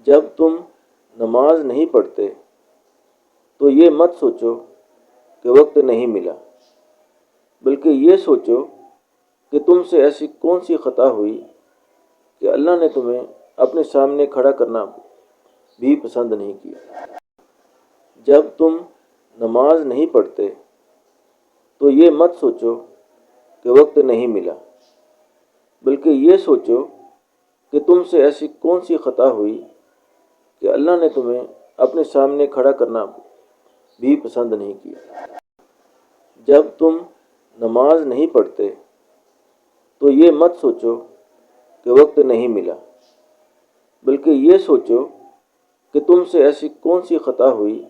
جب تم نماز نہیں پڑھتے تو یہ مت سوچو کہ وقت نہیں ملا، بلکہ یہ سوچو کہ تم سے ایسی کون سی خطا ہوئی کہ اللہ نے تمہیں اپنے سامنے کھڑا کرنا بھی پسند نہیں کیا۔ جب تم نماز نہیں پڑھتے تو یہ مت سوچو کہ وقت نہیں ملا، بلکہ یہ سوچو کہ تم سے ایسی کون سی خطا ہوئی کہ اللہ نے تمہیں اپنے سامنے کھڑا کرنا بھی پسند نہیں کیا۔ جب تم نماز نہیں پڑھتے تو یہ مت سوچو کہ وقت نہیں ملا، بلکہ یہ سوچو کہ تم سے ایسی کون سی خطا ہوئی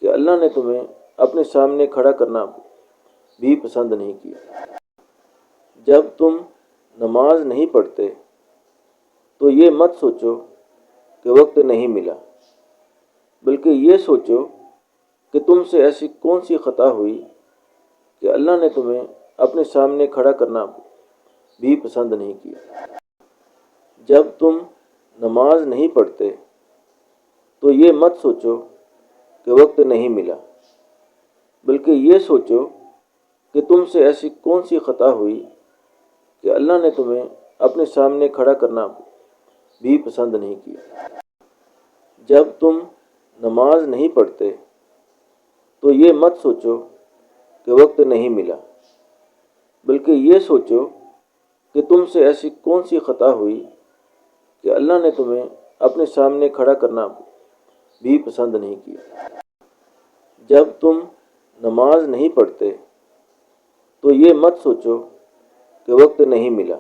کہ اللہ نے تمہیں اپنے سامنے کھڑا کرنا بھی پسند نہیں کیا۔ جب تم نماز نہیں پڑھتے تو یہ مت سوچو کہ وقت نہیں ملا، بلکہ یہ سوچو کہ تم سے ایسی کون سی خطا ہوئی کہ اللہ نے تمہیں اپنے سامنے کھڑا کرنا بھی پسند نہیں کیا۔ جب تم نماز نہیں پڑھتے تو یہ مت سوچو کہ وقت نہیں ملا، بلکہ یہ سوچو کہ تم سے ایسی کون سی خطا ہوئی کہ اللہ نے تمہیں اپنے سامنے کھڑا کرنا بھی پسند نہیں کیا۔ جب تم نماز نہیں پڑھتے تو یہ مت سوچو کہ وقت نہیں ملا، بلکہ یہ سوچو کہ تم سے ایسی کون سی خطا ہوئی کہ اللہ نے تمہیں اپنے سامنے کھڑا کرنا بھی پسند نہیں کیا۔ جب تم نماز نہیں پڑھتے تو یہ مت سوچو کہ وقت نہیں ملا،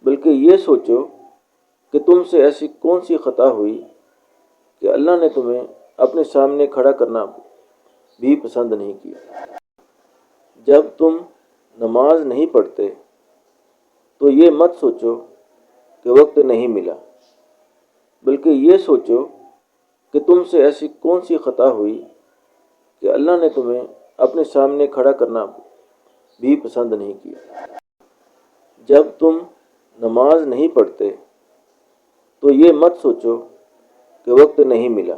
بلکہ یہ سوچو کہ تم سے ایسی کون سی خطا ہوئی کہ اللہ نے تمہیں اپنے سامنے کھڑا کرنا بھی پسند نہیں کیا۔ جب تم نماز نہیں پڑھتے تو یہ مت سوچو کہ وقت نہیں ملا، بلکہ یہ سوچو کہ تم سے ایسی کون سی خطا ہوئی کہ اللہ نے تمہیں اپنے سامنے کھڑا کرنا بھی پسند نہیں کیا۔ جب تم نماز نہیں پڑھتے تو یہ مت سوچو کہ وقت نہیں ملا،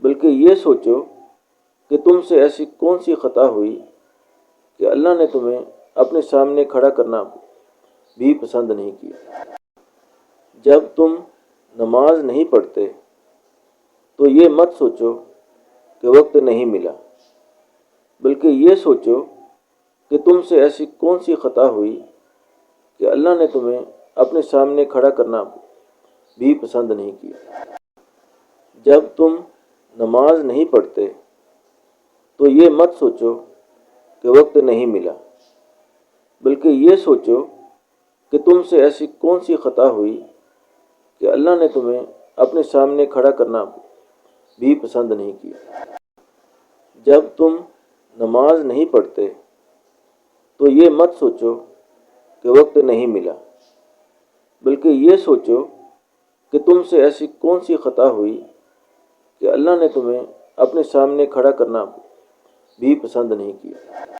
بلکہ یہ سوچو کہ تم سے ایسی کون سی خطا ہوئی کہ اللہ نے تمہیں اپنے سامنے کھڑا کرنا بھی پسند نہیں کیا۔ جب تم نماز نہیں پڑھتے تو یہ مت سوچو کہ وقت نہیں ملا، بلکہ یہ سوچو کہ تم سے ایسی کون سی خطا ہوئی کہ اللہ نے تمہیں اپنے سامنے کھڑا کرنا بھی پسند نہیں کیا۔ جب تم نماز نہیں پڑھتے تو یہ مت سوچو کہ وقت نہیں ملا، بلکہ یہ سوچو کہ تم سے ایسی کون سی خطا ہوئی کہ اللہ نے تمہیں اپنے سامنے کھڑا کرنا بھی پسند نہیں کیا۔ جب تم نماز نہیں پڑھتے تو یہ مت سوچو کہ وقت نہیں ملا، بلکہ یہ سوچو کہ تم سے ایسی کون سی خطا ہوئی کہ اللہ نے تمہیں اپنے سامنے کھڑا کرنا بھی پسند نہیں کیا۔